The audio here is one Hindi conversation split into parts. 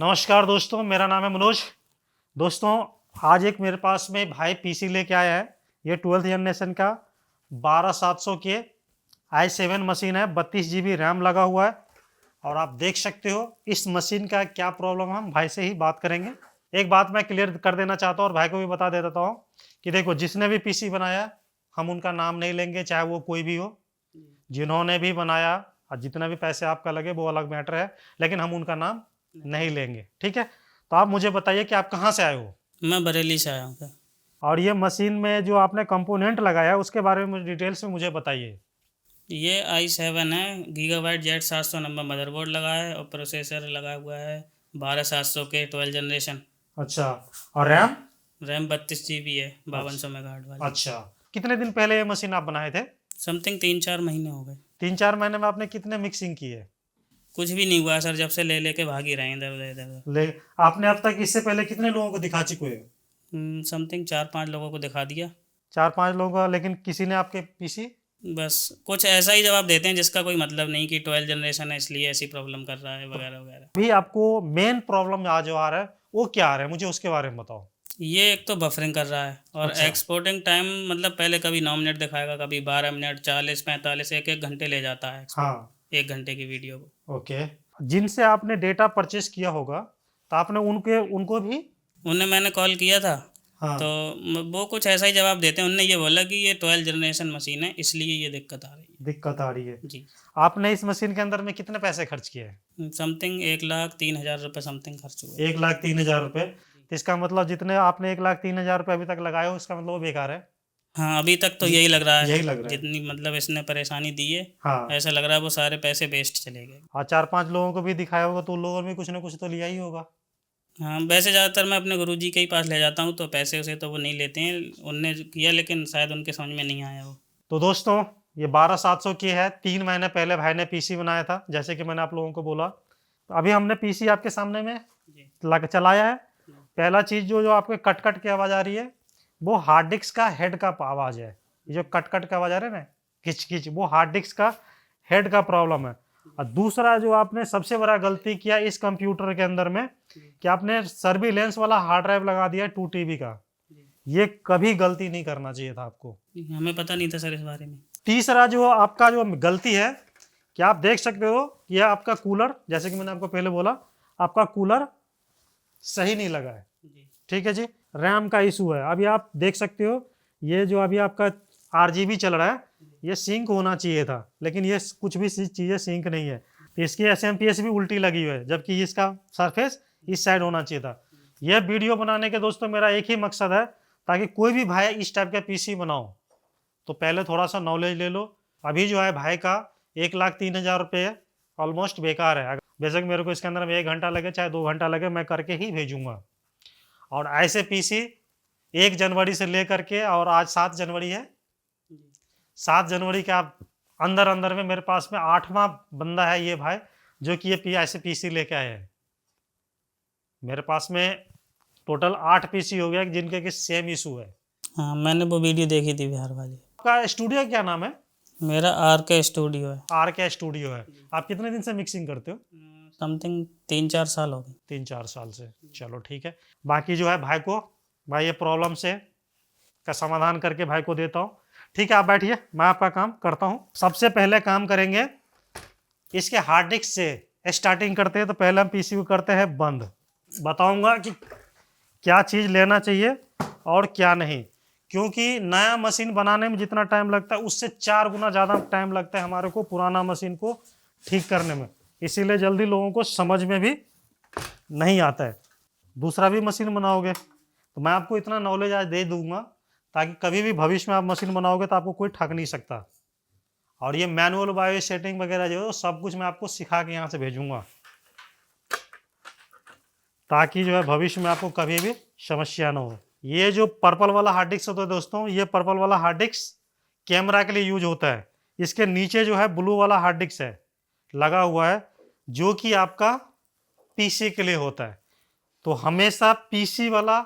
नमस्कार दोस्तों, मेरा नाम है मनोज। दोस्तों, आज एक मेरे पास में भाई पीसी लेके आया है। ये 12th जनरेशन का 12700 के i7 मशीन है। 32 GB रैम लगा हुआ है। और आप देख सकते हो इस मशीन का क्या प्रॉब्लम है, हम भाई से ही बात करेंगे। एक बात मैं क्लियर कर देना चाहता हूँ और भाई को भी बता देता हूँ कि देखो, जिसने भी पीसी बनाया हम उनका नाम नहीं लेंगे, चाहे वो कोई भी हो। जिन्होंने भी बनाया और जितना भी पैसे आपका लगे वो अलग मैटर है, लेकिन हम उनका नाम नहीं लेंगे, ठीक है। तो आप मुझे बताइए कि आप कहाँ से आए हो। मैं बरेली से आया हूँ सर। और ये मशीन में जो आपने कंपोनेंट लगाया उसके बारे में डिटेल्स में मुझे बताइए। ये i7 है, गीगाबाइट Z700 नंबर मदरबोर्ड लगा है और प्रोसेसर लगा हुआ है 12700 के 12 जनरेशन। अच्छा, और रैम? रैम 32 GB है, 5200 मेगाहर्ट्ज वाली। अच्छा, कितने दिन पहले ये मशीन आप बनाए थे? समथिंग 3-4 महीने हो गए। 3-4 महीने में आपने कितने मिक्सिंग की है? कुछ भी नहीं हुआ सर, जब से ले लेके भाग ही रहे हैं इधर उधर इधर उधर। ले आपने अब तक इससे पहले कितने लोगों को दिखा चुके हो? समथिंग 4-5 लोगों को दिखा दिया। 4-5 लोगों का, लेकिन किसी ने आपके पीसी? बस कुछ ऐसा ही जवाब देते हैं जिसका कोई मतलब नहीं कि 12 जनरेशन है इसलिए ऐसी प्रॉब्लम कर रहा है वगैरह वगैरह। भी आपको मेन प्रॉब्लम आज जो आ रहा है वो क्या आ रहा है, मुझे उसके बारे में बताओ। ये एक तो बफरिंग कर रहा है और अच्छा। एक्सपोर्टिंग टाइम मतलब पहले कभी 9 मिनट दिखाएगा, कभी 12 मिनट, 40-45, 1-1 घंटे ले जाता है हाँ। एक्सपोर्ट 1 घंटे की वीडियो को। ओके। जिनसे आपने डेटा परचेस किया होगा तो आपने उनको भी? उन्हें मैंने कॉल किया था हाँ। तो वो कुछ ऐसा ही जवाब देते हैं। उनने ये बोला कि ये 12 जनरेशन मशीन है इसलिए ये दिक्कत आ रही है। दिक्कत आ रही है। जी। आपने इस मशीन के अंदर में कितने पैसे खर्च किए हैं? समथिंग 1,03,000 रुपये समथिंग खर्च हुए। 1,03,000 रुपये। तो इसका मतलब जितने आपने 1,03,000 रुपये अभी तक लगाए हो, इसका मतलब वो बेकार है। हाँ, अभी तक तो यही लग रहा है। यही लग रहा है। जितनी मतलब इसने परेशानी दी है, हाँ। ऐसा लग रहा है वो सारे पैसे वेस्ट चले गए। और 4-5 लोगों को भी दिखाया होगा तो उन लोगों ने कुछ ना कुछ तो लिया ही होगा। हाँ, वैसे ज़्यादातर मैं अपने गुरुजी के ही पास ले जाता हूँ तो पैसे उसे तो वो नहीं लेते हैं। उनने जो किया लेकिन शायद उनके समझ में नहीं आया वो। तो दोस्तों, ये 12700 की है। 3 महीने पहले भाई ने पीसी बनाया था, जैसे कि मैंने आप लोगों को बोला। तो अभी हमने पीसी आपके सामने में जी। चलाया है। पहला चीज जो जो आपके कट कट की आवाज आ रही है वो हार्ड डिस्क का हेड का आवाज है। ये जो कट कट की आवाज आ रही है ना, खिच खिच, वो हार्ड डिस्क का हेड का प्रॉब्लम है। और दूसरा जो आपने सबसे बड़ा गलती किया इस कंप्यूटर के अंदर में कि आपने सर्विलेंस वाला हार्ड ड्राइव लगा दिया 2 TB का। ये कभी गलती नहीं करना चाहिए था आपको। हमें पता नहीं था सर इस बारे में। तीसरा जो आपका जो गलती है कि आप देख सकते हो कि यह आपका कूलर, जैसे कि मैंने आपको पहले बोला, आपका कूलर सही नहीं लगा है। जी। ठीक है जी। रैम का इशू है। अभी आप देख सकते हो ये जो अभी आपका RGB चल रहा है ये सिंक होना चाहिए था, लेकिन ये कुछ भी चीज़ें सिंक नहीं है। तो इसकी SMPS भी उल्टी लगी हुई है, जबकि इसका सरफेस इस साइड होना चाहिए था। यह वीडियो बनाने के दोस्तों मेरा एक ही मकसद है, ताकि कोई भी भाई इस टाइप का पीसी बनाओ तो पहले थोड़ा सा नॉलेज ले लो। अभी जो है भाई का 1,03,000 रुपये ऑलमोस्ट बेकार है। बेशक मेरे को इसके अंदर में 1 घंटा लगे चाहे 2 घंटा लगे, मैं करके ही भेजूंगा। और ऐसे पीसी 1 जनवरी से लेकर के, और आज 7 जनवरी है, 7 जनवरी के आप अंदर अंदर में मेरे पास में 8वां बंदा है ये भाई जो कि ये ऐसे पीसी लेके आए हैं। मेरे पास में टोटल 8 पीसी हो गया जिनके कि सेम इशू है। हाँ, मैंने वो वीडियो देखी थी बिहार वाली। आपका स्टूडियो क्या नाम है? मेरा RK स्टूडियो है। RK स्टूडियो है। आप कितने दिन से मिक्सिंग करते हो? समथिंग 3-4 साल हो गए। 3-4 साल से। चलो ठीक है। बाकी जो है भाई ये प्रॉब्लम से का समाधान करके भाई को देता हूँ। ठीक है, आप बैठिए, मैं आपका काम करता हूँ। सबसे पहले काम करेंगे इसके हार्ड डिस्क से स्टार्टिंग करते हैं। तो पहले हम पीसी को करते हैं बंद। बताऊंगा कि क्या चीज़ लेना चाहिए और क्या नहीं, क्योंकि नया मशीन बनाने में जितना टाइम लगता है उससे 4 गुना ज़्यादा टाइम लगता है हमारे को पुराना मशीन को ठीक करने में। इसीलिए जल्दी लोगों को समझ में भी नहीं आता है। दूसरा भी मशीन बनाओगे तो मैं आपको इतना नॉलेज आज दे दूंगा ताकि कभी भी भविष्य में आप मशीन बनाओगे तो आपको कोई ठग नहीं सकता। और ये मैनुअल बायो सेटिंग वगैरह जो है सब कुछ मैं आपको सिखा के यहाँ से भेजूंगा, ताकि जो है भविष्य में आपको कभी भी समस्या ना हो। ये जो पर्पल वाला हार्ड डिस्क होता है दोस्तों, ये पर्पल वाला हार्ड डिस्क कैमरा के लिए यूज होता है। इसके नीचे जो है ब्लू वाला हार्ड डिस्क है लगा हुआ है, जो कि आपका पीसी के लिए होता है। तो हमेशा पीसी वाला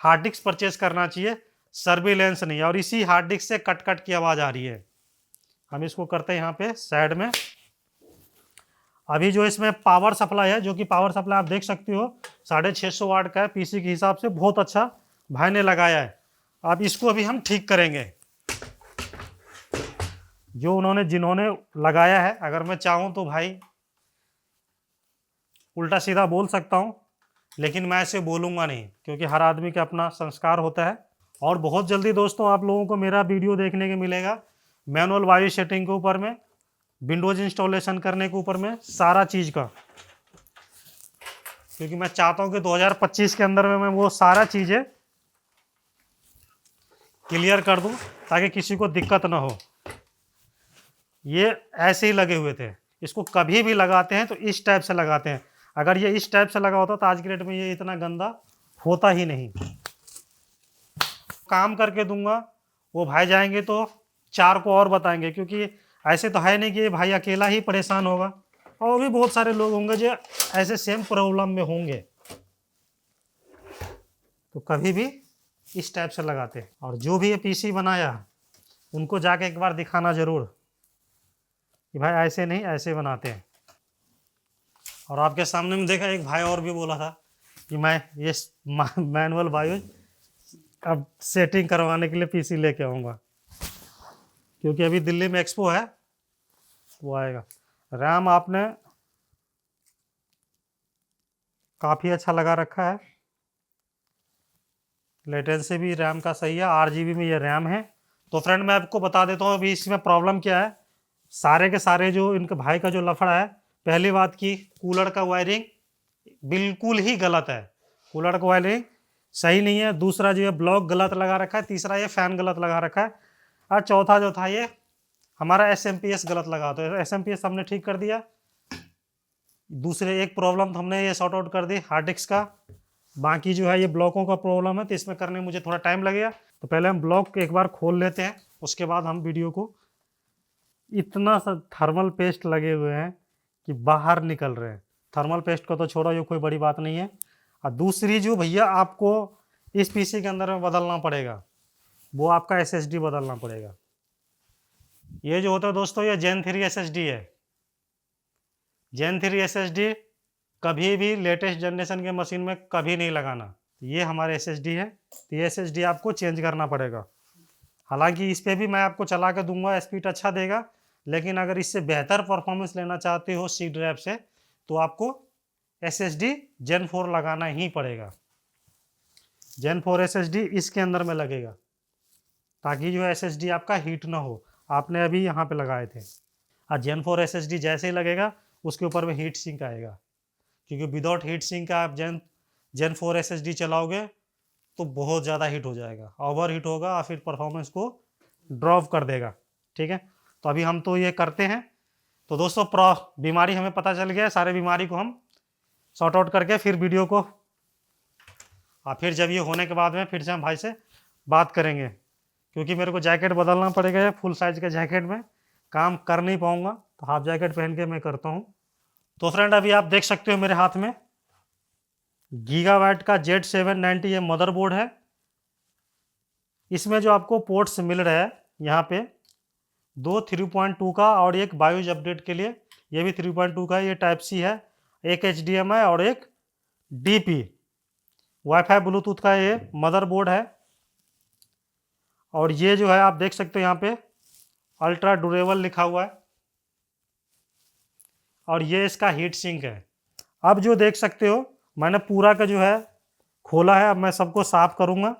हार्ड डिस्क परचेज करना चाहिए, सर्विलेंस नहीं। और इसी हार्ड डिस्क से कट कट की आवाज़ आ रही है। हम इसको करते हैं यहाँ पे साइड में। अभी जो इसमें पावर सप्लाई है, जो कि पावर सप्लाई आप देख सकते हो 650 वाट का है, पीसी के हिसाब से बहुत अच्छा भाई ने लगाया है। अब इसको अभी हम ठीक करेंगे। जो जिन्होंने लगाया है, अगर मैं चाहूँ तो भाई उल्टा सीधा बोल सकता हूँ, लेकिन मैं ऐसे बोलूँगा नहीं, क्योंकि हर आदमी का अपना संस्कार होता है। और बहुत जल्दी दोस्तों आप लोगों को मेरा वीडियो देखने को मिलेगा मैनुअल वायु सेटिंग के ऊपर में, विंडोज इंस्टॉलेशन करने के ऊपर में, सारा चीज़ का। क्योंकि मैं चाहता हूँ कि 2025 के अंदर में मैं वो सारा चीज़ें क्लियर कर दूँ, ताकि किसी को दिक्कत ना हो। ये ऐसे ही लगे हुए थे, इसको कभी भी लगाते हैं तो इस टाइप से लगाते हैं। अगर ये इस टाइप से लगा होता तो आज की डेट में ये इतना गंदा होता ही नहीं। काम करके दूंगा, वो भाई जाएंगे तो 4 को और बताएंगे, क्योंकि ऐसे तो है नहीं कि ये भाई अकेला ही परेशान होगा, और भी बहुत सारे लोग होंगे जो ऐसे सेम प्रॉब्लम में होंगे। तो कभी भी इस टाइप से लगाते हैं। और जो भी ये पीसी बनाया उनको जाके एक बार दिखाना जरूर कि भाई ऐसे नहीं, ऐसे बनाते हैं। और आपके सामने में देखा एक भाई और भी बोला था कि मैं ये मैनुअल बायो अब सेटिंग करवाने के लिए पीसी लेके आऊँगा, क्योंकि अभी दिल्ली में एक्सपो है, वो आएगा। रैम आपने काफ़ी अच्छा लगा रखा है, लेटेंसी भी रैम का सही है, 8 GB में ये रैम है। तो फ्रेंड मैं आपको बता देता हूँ अभी इसमें प्रॉब्लम क्या है। सारे के सारे जो इनके भाई का जो लफड़ा है, पहली बात की कूलर का वायरिंग बिल्कुल ही गलत है, कूलर का वायरिंग सही नहीं है। दूसरा जो है ब्लॉक गलत लगा रखा है, तीसरा ये फैन गलत लगा रखा है, और चौथा जो था ये हमारा SMP गलत लगा। तो SMP हमने ठीक कर दिया। दूसरे एक प्रॉब्लम तो हमने ये सॉर्ट आउट कर दी हार्ड डिस्क का। बाकी जो है ये ब्लॉकों का प्रॉब्लम है, तो इसमें करने में मुझे थोड़ा टाइम लगेगा। तो पहले हम ब्लॉक एक बार खोल लेते हैं, उसके बाद हम वीडियो को। इतना सा थर्मल पेस्ट लगे हुए हैं कि बाहर निकल रहे हैं। थर्मल पेस्ट को तो छोड़ो, ये कोई बड़ी बात नहीं है। और दूसरी जो भैया आपको इस पीसी के अंदर में बदलना पड़ेगा, वो आपका SSD बदलना पड़ेगा। ये जो होता है दोस्तों, ये Gen 3 SSD है। Gen 3 SSD कभी भी लेटेस्ट जनरेशन के मशीन में कभी नहीं लगाना। ये हमारे SSD है, तो ये SSD आपको चेंज करना पड़ेगा। हालांकि इस पर भी मैं आपको चला के दूंगा, स्पीड अच्छा देगा, लेकिन अगर इससे बेहतर परफॉर्मेंस लेना चाहते हो C ड्राइव से, तो आपको SSD Gen 4 लगाना ही पड़ेगा। Gen 4 SSD इसके अंदर में लगेगा, ताकि जो SSD आपका हीट ना हो। आपने अभी यहाँ पे लगाए थे, और Gen 4 SSD जैसे ही लगेगा उसके ऊपर में हीट सिंक आएगा, क्योंकि विदाउट हीट सिंक का आप Gen 4 SSD चलाओगे तो बहुत ज़्यादा हीट हो जाएगा, ओवर हीट होगा और फिर परफॉर्मेंस को ड्रॉप कर देगा। ठीक है, तो अभी हम तो ये करते हैं। तो दोस्तों बीमारी हमें पता चल गया है, सारे बीमारी को हम सॉर्ट आउट करके फिर वीडियो को, और फिर जब ये होने के बाद में फिर से हम भाई से बात करेंगे, क्योंकि मेरे को जैकेट बदलना पड़ेगा। फुल साइज के जैकेट में काम कर नहीं पाऊंगा, तो हाफ जैकेट पहन के मैं करता हूँ। तो फ्रेंड अभी आप देख सकते हो मेरे हाथ में गीगावाट का Z790 ये मदरबोर्ड है। इसमें जो आपको पोर्ट्स मिल रहा है यहाँ पे 2 3.2 का और एक बायोज अपडेट के लिए, ये भी 3.2 का, ये टाइप सी है, एक HDMI और एक DP वाईफाई ब्लूटूथ का ये मदरबोर्ड है। और ये जो है आप देख सकते हो यहाँ पे अल्ट्रा ड्यूरेबल लिखा हुआ है, और ये इसका हीट सिंक है। अब जो देख सकते हो मैंने पूरा का जो है खोला है, अब मैं सबको साफ करूँगा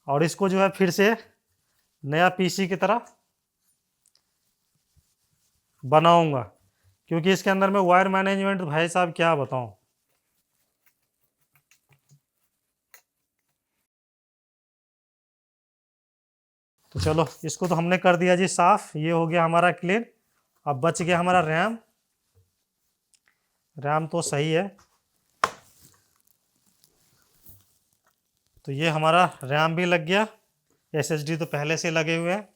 और इसको जो है फिर से नया पीसी की तरह बनाऊंगा, क्योंकि इसके अंदर में वायर मैनेजमेंट भाई साहब क्या बताऊं। तो चलो इसको तो हमने कर दिया जी साफ, ये हो गया हमारा क्लीन। अब बच गया हमारा रैम। रैम तो सही है, तो ये हमारा रैम भी लग गया, SSD तो पहले से लगे हुए हैं।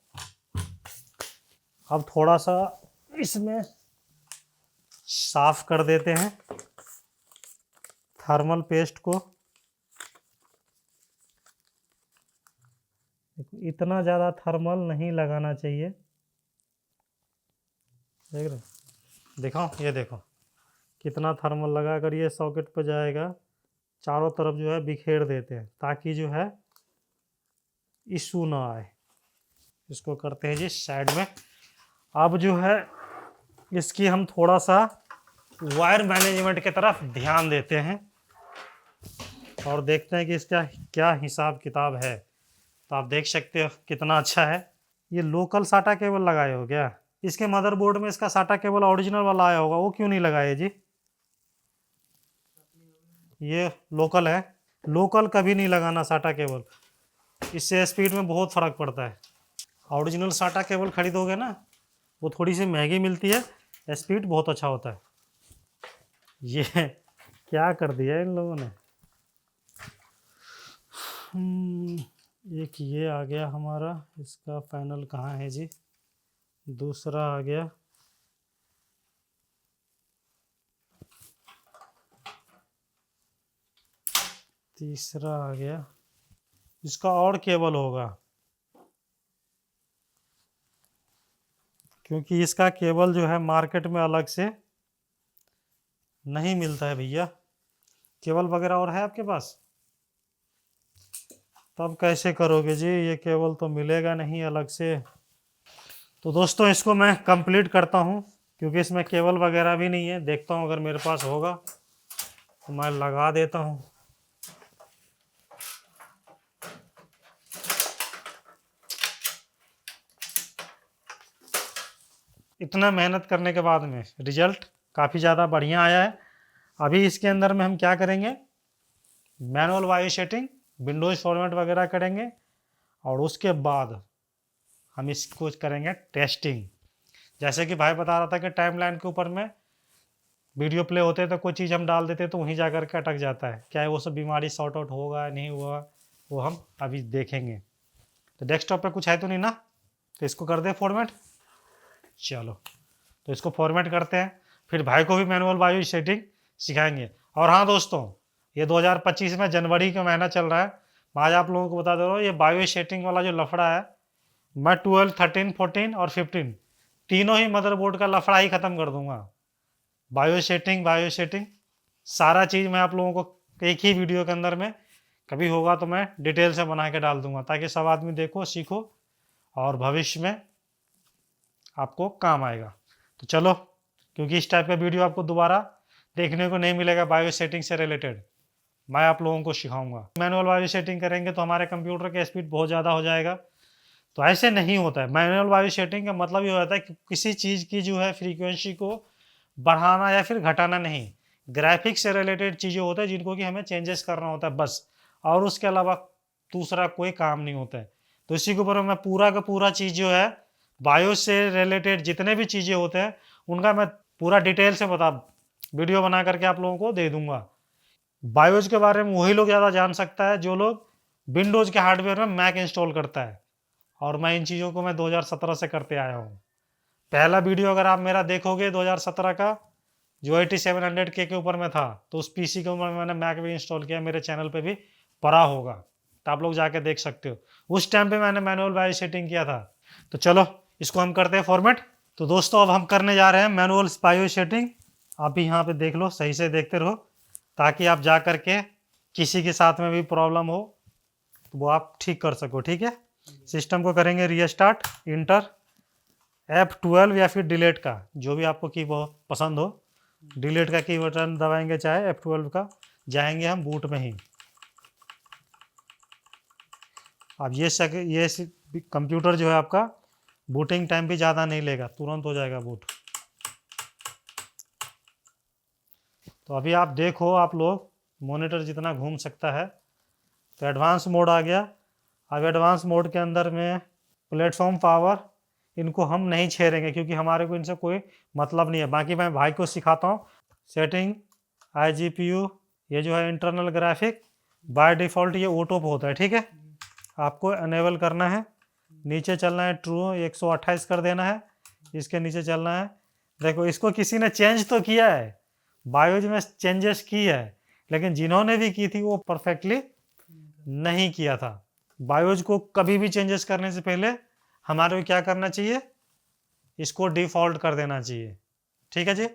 अब थोड़ा सा इसमें साफ कर देते हैं थर्मल पेस्ट को। इतना ज़्यादा थर्मल नहीं लगाना चाहिए, देख रहे हो। दिखाओ, ये देखो कितना थर्मल लगा कर ये सॉकेट पर जाएगा, चारों तरफ जो है बिखेर देते हैं ताकि जो है इशू ना आए। इसको करते हैं जी साइड में। अब जो है इसकी हम थोड़ा सा वायर मैनेजमेंट की तरफ ध्यान देते हैं और देखते हैं कि इसका क्या हिसाब किताब है। तो आप देख सकते हो कितना अच्छा है। ये लोकल साटा केबल लगाए हो क्या? इसके मदरबोर्ड में इसका साटा केबल ओरिजिनल वाला आया होगा, वो क्यों नहीं लगाए जी? ये लोकल है, लोकल कभी नहीं लगाना साटा केबल, इससे स्पीड में बहुत फ़र्क पड़ता है। ओरिजिनल साटा केबल खरीदोगे ना, वो थोड़ी सी महंगी मिलती है, स्पीड बहुत अच्छा होता है। ये क्या कर दिया इन लोगों ने। एक ये आ गया हमारा, इसका पैनल कहाँ है जी? दूसरा आ गया, तीसरा आ गया, इसका और केबल होगा क्योंकि इसका केबल जो है मार्केट में अलग से नहीं मिलता है भैया। केबल वगैरह और है आपके पास? तब कैसे करोगे जी, ये केबल तो मिलेगा नहीं अलग से। तो दोस्तों इसको मैं कंप्लीट करता हूँ क्योंकि इसमें केबल वगैरह भी नहीं है। देखता हूँ अगर मेरे पास होगा तो मैं लगा देता हूँ। इतना मेहनत करने के बाद में रिजल्ट काफ़ी ज़्यादा बढ़िया आया है। अभी इसके अंदर में हम क्या करेंगे, मैनुअल वायु सेटिंग, विंडोज फॉर्मेट वगैरह करेंगे और उसके बाद हम इसको करेंगे टेस्टिंग। जैसे कि भाई बता रहा था कि टाइमलाइन के ऊपर में वीडियो प्ले होते हैं तो कोई चीज़ हम डाल देते हैं तो वहीं जा कर के अटक जाता है। क्या है वो सब बीमारी सॉर्ट आउट होगा नहीं हुआ, वो हम अभी देखेंगे। तो डेस्कटॉप पे कुछ है तो नहीं ना, तो इसको कर दे फॉर्मेट। चलो तो इसको फॉर्मेट करते हैं, फिर भाई को भी मैनुअल वायु सेटिंग सिखाएंगे। और हाँ दोस्तों, ये 2025 में जनवरी का महीना चल रहा है, मैं आज आप लोगों को बता दे रहा हूँ ये बायो सेटिंग वाला जो लफड़ा है, मैं 12, 13, 14 और 15 तीनों ही मदरबोर्ड का लफड़ा ही ख़त्म कर दूंगा। बायो सेटिंग सारा चीज़ मैं आप लोगों को एक ही वीडियो के अंदर में, कभी होगा तो मैं डिटेल से बना के डाल दूंगा ताकि सब आदमी देखो सीखो और भविष्य में आपको काम आएगा। तो चलो, क्योंकि इस टाइप का वीडियो आपको दोबारा देखने को नहीं मिलेगा बायो सेटिंग से रिलेटेड, मैं आप लोगों को सिखाऊंगा। मैनुअल वायु सेटिंग करेंगे तो हमारे कंप्यूटर का स्पीड बहुत ज़्यादा हो जाएगा, तो ऐसे नहीं होता है। मैनुअल वायु सेटिंग का मतलब ये होता है कि किसी चीज़ की जो है फ्रीक्वेंसी को बढ़ाना या फिर घटाना नहीं, ग्राफिक्स से रिलेटेड चीज़ें होता है जिनको कि हमें चेंजेस करना होता है बस, और उसके अलावा दूसरा कोई काम नहीं होता है। तो इसी के ऊपर मैं पूरा का पूरा चीज़ जो है बायो से रिलेटेड जितने भी चीज़ें होते हैं उनका मैं पूरा डिटेल से वीडियो बना करके आप लोगों को दे दूंगा। बायोज के बारे में वही लोग ज़्यादा जान सकता है जो लोग विंडोज़ के हार्डवेयर में मैक इंस्टॉल करता है, और मैं इन चीज़ों को मैं 2017 से करते आया हूँ। पहला वीडियो अगर आप मेरा देखोगे 2017 का, जो 8700K के ऊपर में था, तो उस पीसी के ऊपर मैंने मैक भी इंस्टॉल किया, मेरे चैनल पे भी पड़ा होगा, तो आप लोग जाके देख सकते हो। उस टाइम पे मैंने मैनुअल बायो सेटिंग किया था। तो चलो इसको हम करते हैं फॉर्मेट। तो दोस्तों अब हम करने जा रहे हैं मैनुअल बायो सेटिंग। आप भी यहाँ पे देख लो, सही से देखते रहो ताकि आप जा करके किसी के साथ में भी प्रॉब्लम हो तो वो आप ठीक कर सको। ठीक है, सिस्टम को करेंगे रीस्टार्ट, इंटर F12 या फिर डिलीट का, जो भी आपको की पसंद हो, डिलीट का की बटन दबाएंगे चाहे F12 का, जाएंगे हम बूट में ही। अब ये कंप्यूटर जो है आपका बूटिंग टाइम भी ज़्यादा नहीं लेगा, तुरंत हो जाएगा बूट। तो अभी आप देखो, आप लोग मॉनिटर जितना घूम सकता है। तो एडवांस मोड आ गया। अब एडवांस मोड के अंदर में प्लेटफॉर्म पावर, इनको हम नहीं छेड़ेंगे क्योंकि हमारे को इनसे कोई मतलब नहीं है। बाकी मैं भाई को सिखाता हूँ। सेटिंग iGPU, ये जो है इंटरनल ग्राफिक, बाय डिफ़ॉल्ट ये ऑटो पे होता है। ठीक है, आपको अनेबल करना है, नीचे चलना है ट्रू 128 कर देना है, इसके नीचे चलना है। देखो इसको किसी ने चेंज तो किया है, बायोज में चेंजेस की है, लेकिन जिन्होंने भी की थी वो परफेक्टली नहीं किया था। बायोज को कभी भी चेंजेस करने से पहले हमारे को क्या करना चाहिए, इसको डिफ़ॉल्ट कर देना चाहिए। ठीक है जी।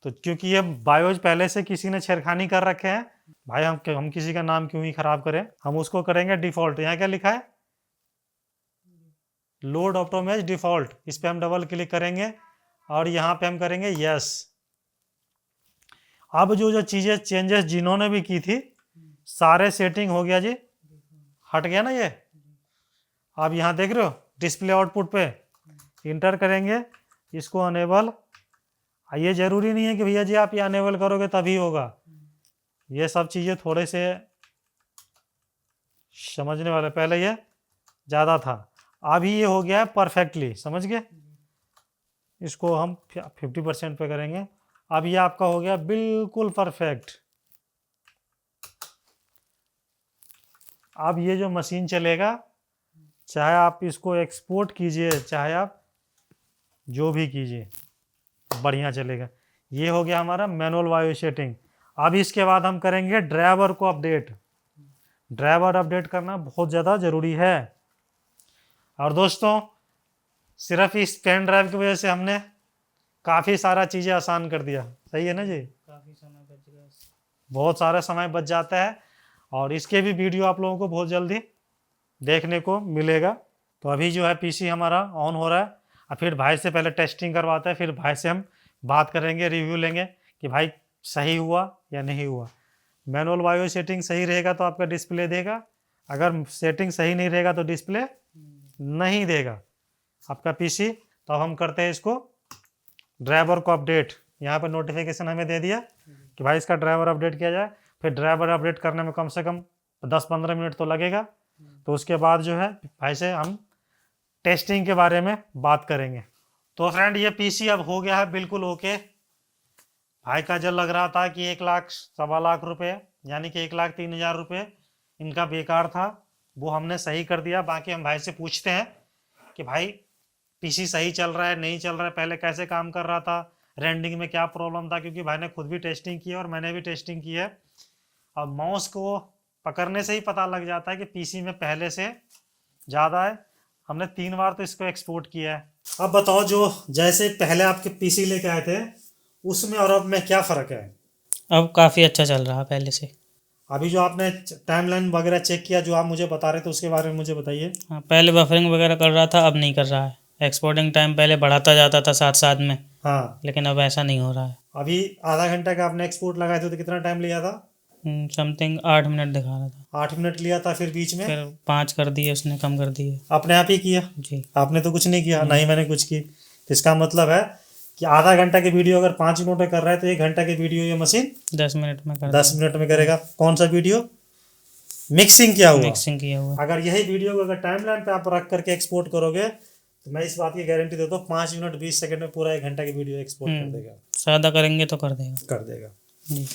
तो क्योंकि ये बायोज पहले से किसी ने छेड़खानी कर रखे हैं भाई, हम किसी का नाम क्यों ही खराब करें, हम उसको करेंगे डिफॉल्ट। यहाँ क्या लिखा है, लोड ऑटोमेज डिफॉल्ट, इस पे हम डबल क्लिक करेंगे और यहाँ पे हम करेंगे यस। अब जो चीजें चेंजेस जिन्होंने भी की थी सारे सेटिंग हो गया जी, हट गया ना ये। आप यहाँ देख रहे हो डिस्प्ले आउटपुट पे इंटर करेंगे इसको अनेबल। ये जरूरी नहीं है कि भैया जी आप ये अनेबल करोगे तभी होगा, ये सब चीजें थोड़े से समझने वाले, पहले ये ज़्यादा था, अभी ये हो गया है परफेक्टली, समझ गए। इसको हम 50% पे करेंगे, अब ये आपका हो गया बिल्कुल परफेक्ट। अब ये जो मशीन चलेगा, चाहे आप इसको एक्सपोर्ट कीजिए चाहे आप जो भी कीजिए, बढ़िया चलेगा। ये हो गया हमारा मैनुअल वायु सेटिंग। अब इसके बाद हम करेंगे ड्राइवर को अपडेट। ड्राइवर अपडेट करना बहुत ज़्यादा ज़रूरी है। और दोस्तों सिर्फ इस पेन ड्राइव की वजह से हमने काफ़ी सारा चीज़ें आसान कर दिया, सही है ना जी। काफ़ी समय बच गया, बहुत सारा समय बच जाता है और इसके भी वीडियो आप लोगों को बहुत जल्दी देखने को मिलेगा। तो अभी जो है पीसी हमारा ऑन हो रहा है, और फिर भाई से पहले टेस्टिंग करवाते हैं, फिर भाई से हम बात करेंगे, रिव्यू लेंगे कि भाई सही हुआ या नहीं हुआ। मैनुअल वायु सेटिंग सही रहेगा तो आपका डिस्प्ले देगा, अगर सेटिंग सही नहीं रहेगा तो डिस्प्ले नहीं देगा आपका पीसी। तो अब हम करते हैं इसको ड्राइवर को अपडेट। यहाँ पर नोटिफिकेशन हमें दे दिया कि भाई इसका ड्राइवर अपडेट किया जाए। फिर ड्राइवर अपडेट करने में कम से कम 10-15 मिनट तो लगेगा। तो उसके बाद जो है भाई से हम टेस्टिंग के बारे में बात करेंगे। तो फ्रेंड ये पीसी अब हो गया है बिल्कुल ओके। भाई का जो लग रहा था कि 1 लाख 1.25 लाख रुपए, यानी कि 1,03,000 रुपये इनका बेकार था, वो हमने सही कर दिया। बाकी हम भाई से पूछते हैं कि भाई पीसी सही चल रहा है नहीं चल रहा है, पहले कैसे काम कर रहा था, रेंडिंग में क्या प्रॉब्लम था, क्योंकि भाई ने खुद भी टेस्टिंग की है और मैंने भी टेस्टिंग की है। और माउस को पकड़ने से ही पता लग जाता है कि पीसी में पहले से ज़्यादा है। हमने 3 बार तो इसको एक्सपोर्ट किया है। अब बताओ, जो जैसे पहले आपके पीसी लेके आए थे उसमें और अब में क्या फ़र्क है? अब काफ़ी अच्छा चल रहा है पहले से। अभी जो आपने टाइमलाइन वगैरह चेक किया जो आप मुझे बता रहे थे उसके बारे में मुझे बताइए। हाँ, पहले बफरिंग वगैरह कर रहा था, अब नहीं कर रहा है। एक्सपोर्टिंग टाइम पहले बढ़ाता जाता था साथ साथ में, हाँ, लेकिन अब ऐसा नहीं हो रहा है। अभी आधा घंटा का आपने एक्सपोर्ट लगाए थे तो कितना टाइम लिया था? समथिंग 8 मिनट दिखा रहा था। 8 मिनट लिया था, फिर बीच में फिर 5 कर दिए उसने, कम कर दिए। अपने आप ही किया? जी। आपने तो कुछ नहीं किया, ना ही मैंने कुछ की। तो इसका मतलब है कि आधा घंटा की वीडियो अगर 5 मिनट में कर रहा है तो 1 घंटा की वीडियो ये मशीन 10 मिनट में कर 10 मिनट में करेगा। कौन सा वीडियो? मिक्सिंग किया हुआ। मिक्सिंग किया हुआ। अगर यही वीडियो को अगर टाइमलाइन पे आप रख करके एक्सपोर्ट करोगे तो मैं इस बात की गारंटी देता हूँ 5 मिनट 20 सेकंड में पूरा 1 घंटा की वीडियो एक्सपोर्ट कर देगा। सादा करेंगे तो कर देगा। जी।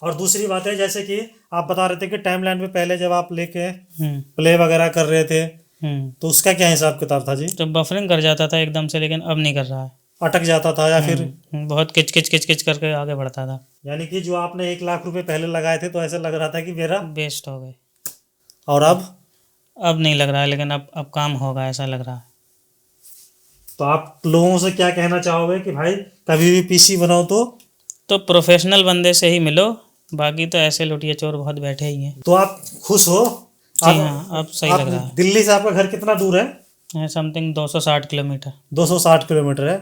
और दूसरी बात है, जैसे कि आप बता रहे थे कि टाइमलाइन पे पहले जब आप लेके प्ले प्ले वगैरह कर रहे थे तो उसका क्या हिसाब किताब था जी? तो बफरिंग कर जाता था एकदम से, लेकिन अब नहीं कर रहा है। अटक जाता था या फिर बहुत किच किच किच किच करके आगे बढ़ता था। यानी कि जो आपने 1 लाख रुपए पहले लगाए थे तो ऐसा लग रहा था कि मेरा वेस्ट हो गए। और अब नहीं लग रहा है, लेकिन अब काम होगा ऐसा लग रहा है। तो आप लोगों से क्या कहना चाहोगे कि भाई कभी भी पीसी बनाओ तो प्रोफेशनल बंदे से ही मिलो, बाकी तो ऐसे लुटिया चोर बहुत बैठे ही हैं। तो आप खुश हो? जी हाँ, अब सही लग रहा है। दिल्ली से आपका घर कितना दूर है? Something 260 kilometre. 260 किलोमीटर है।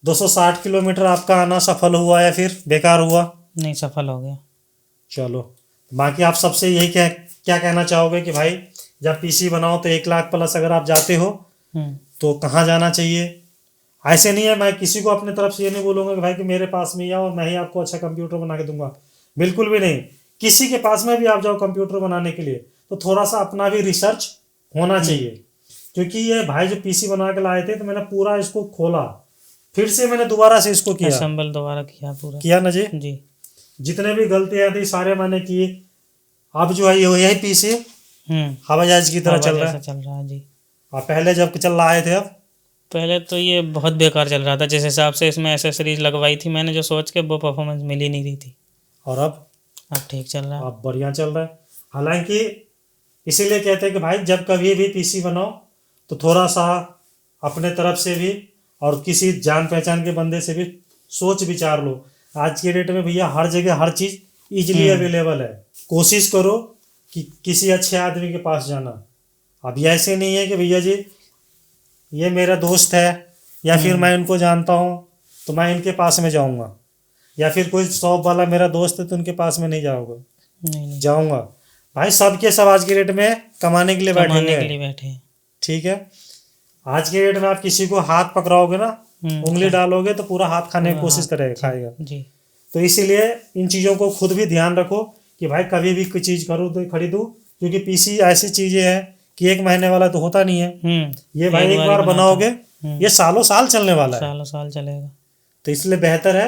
260 किलोमीटर आपका आना सफल हुआ या फिर बेकार हुआ? नहीं, सफल हो गया। चलो, बाकी आप सबसे यही क्या कहना चाहोगे कि भाई जब पीसी बनाओ तो 1 लाख प्लस अगर आप जाते हो तो कहाँ जाना चाहिए? ऐसे नहीं है, मैं किसी को अपने तरफ से ये नहीं बोलूँगा कि भाई कि मेरे पास में ही आओ मैं ही आपको अच्छा कंप्यूटर बना के दूंगा, बिल्कुल भी नहीं। किसी के पास में भी आप जाओ कंप्यूटर बनाने के लिए तो थोड़ा सा अपना भी रिसर्च होना चाहिए। क्योंकि ये भाई जो पीसी बना के लाए थे तो मैंने पूरा इसको खोला, फिर से मैंने दोबारा से इसको किया, असेंबल दोबारा किया, पूरा किया ना जी? जी। जितने भी गलतियां थी सारे मैंने किए। अब जो है यही पीसी हवाई जहाज की तरह चल रहा है जी। और पहले जब चल रहा आए थे अब पहले तो ये बहुत बेकार चल रहा था। जिस हिसाब से इसमें एसेसरीज लगवाई थी मैंने जो सोच के, वो परफॉर्मेंस मिल ही नहीं रही थी। और अब ठीक चल रहा है। अब बढ़िया चल रहा है। हालांकि इसीलिए कहते हैं कि भाई जब कभी भी पीसी बनाओ तो थोड़ा सा अपने तरफ से भी और किसी जान पहचान के बंदे से भी सोच विचार लो। आज के डेट में भैया हर जगह हर चीज़ इजीली अवेलेबल है। कोशिश करो कि किसी अच्छे आदमी के पास जाना। अब ये ऐसे नहीं है कि भैया जी ये मेरा दोस्त है या फिर मैं इनको जानता हूँ तो मैं इनके पास में जाऊँगा, या फिर कोई शॉप वाला मेरा दोस्त है तो उनके पास में नहीं जाऊँगा, नहीं जाऊँगा। भाई सबके सब आज की डेट में कमाने के लिए बैठे कमाने हुए के हैं, लिए बैठे हैं। ठीक है। आज के डेट में आप किसी को हाथ पकड़ाओगे ना, उंगली डालोगे तो पूरा हाथ खाने की कोशिश करेगा, खाएगा। जी तो इसीलिए इन चीज़ों को खुद भी ध्यान रखो कि भाई कभी भी कोई चीज़ करो तो खरीदो, क्योंकि पीसी ऐसी चीज़ें हैं कि 1 महीने वाला तो होता नहीं है। ये भाई एक बार बनाओगे ये सालों साल चलने वाला है, सालों साल चलेगा। तो इसलिए बेहतर है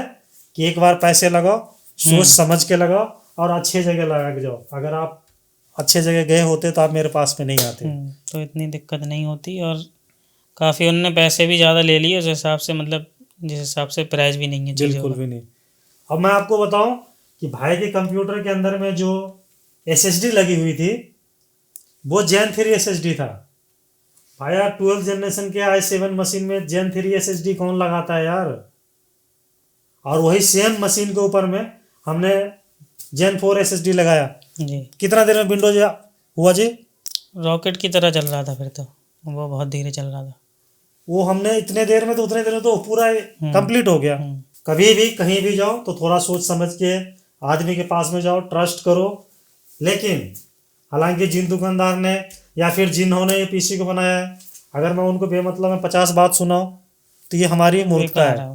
कि एक बार पैसे लगाओ, सोच समझ के लगाओ और अच्छे जगह लगा के जाओ। अगर आप अच्छे जगह गए होते तो आप मेरे पास में नहीं आते। तो इतनी दिक्कत नहीं होती, और काफ़ी उनने पैसे भी ज़्यादा ले लिए उस हिसाब से, मतलब जिस हिसाब से प्राइस भी नहीं है चीज़ों बिल्कुल का। भी नहीं। अब मैं आपको बताऊं कि भाई के कंप्यूटर के अंदर में जो SSD लगी हुई थी वो Gen 3 SSD था। भाई यार 12 जनरेशन के i7 मशीन में Gen 3 SSD कौन लगाता है यार। और वही सेम मशीन के ऊपर में हमने Gen 4 SSD लगाया, जी कितना देर में विंडोज हुआ जी? रॉकेट की तरह चल रहा था फिर तो, वो बहुत धीरे चल रहा था। वो हमने इतने देर में तो उतने देर में तो पूरा कंप्लीट हो गया। कभी भी कहीं भी जाओ तो थोड़ा सोच समझ के आदमी के पास में जाओ, ट्रस्ट करो। लेकिन हालांकि जिन दुकानदार ने या फिर जिन्होंने ये पीसी को बनाया है, अगर मैं उनको बेमतलब में 50 बात सुनाऊं तो ये हमारी मूर्खता है।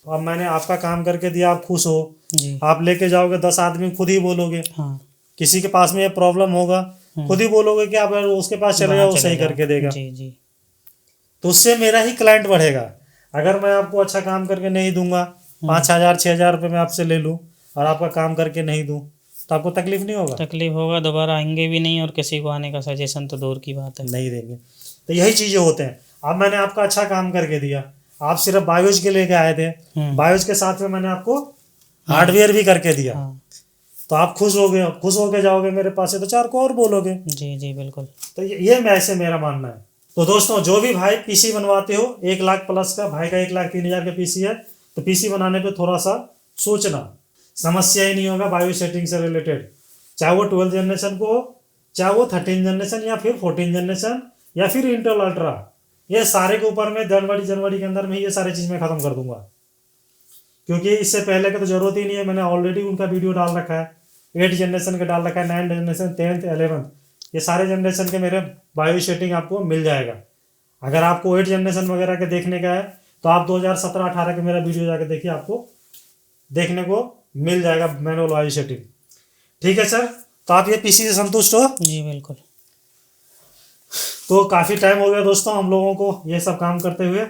अब मैंने आपका काम करके दिया, आप खुश हो, जी आप लेके जाओगे 10 आदमी खुद ही बोलोगे। हाँ किसी के पास में ये प्रॉब्लम होगा खुद ही बोलोगे कि आप उसके पास चले जाओ, सही करके देगा। जी जी तो उससे मेरा ही क्लाइंट बढ़ेगा। अगर मैं आपको अच्छा काम करके नहीं दूंगा, 5,000 6,000 रुपये मैं आपसे ले लूँ और आपका काम करके नहीं दूँ तो आपको तकलीफ नहीं होगा? तकलीफ होगा, दोबारा आएंगे भी नहीं, और किसी को आने का सजेशन तो दूर की बात है। नहीं देंगे। तो यही चीज़ें होते हैं। अब मैंने आपका अच्छा काम करके दिया, आप सिर्फ बायोज के लेके आए थे, बायोज के साथ में मैंने आपको हार्डवेयर भी करके दिया, तो आप खुश हो गए, खुश होके जाओगे मेरे पास से तो 4 को और बोलोगे। जी जी बिल्कुल। तो ये ऐसे मेरा मानना है। तो दोस्तों जो भी भाई पीसी बनवाते हो 1 लाख प्लस का, भाई का 1,03,000 का पीसी है, तो पीसी बनाने पे थोड़ा सा सोचना, समस्या ही नहीं होगा बायो सेटिंग से रिलेटेड। चाहे वो 12 जनरेशन को हो, चाहे वो 13 जनरेशन या फिर 14 जनरेशन या फिर इंटेल अल्ट्रा, ये सारे के ऊपर में जनवरी के अंदर में ये सारी चीज़ मैं ख़त्म कर दूंगा, क्योंकि इससे पहले का तो ज़रूरत ही नहीं है। मैंने ऑलरेडी उनका वीडियो डाल रखा है, 8 जनरेशन का डाल रखा है, 9 जनरेशन, 10th 11th, ये सारे जनरेशन के मेरे बायो सेटिंग आपको मिल जाएगा। अगर आपको 8 जनरेशन वगैरह के देखने का है तो आप 2017-18 के मेरा वीडियो जाके देखिए, आपको देखने को मिल जाएगा मैनुअल बायो सेटिंग। ठीक है सर, तो आप ये पीसी से संतुष्ट हो? जी बिल्कुल। तो काफ़ी टाइम हो गया दोस्तों हम लोगों को ये सब काम करते हुए।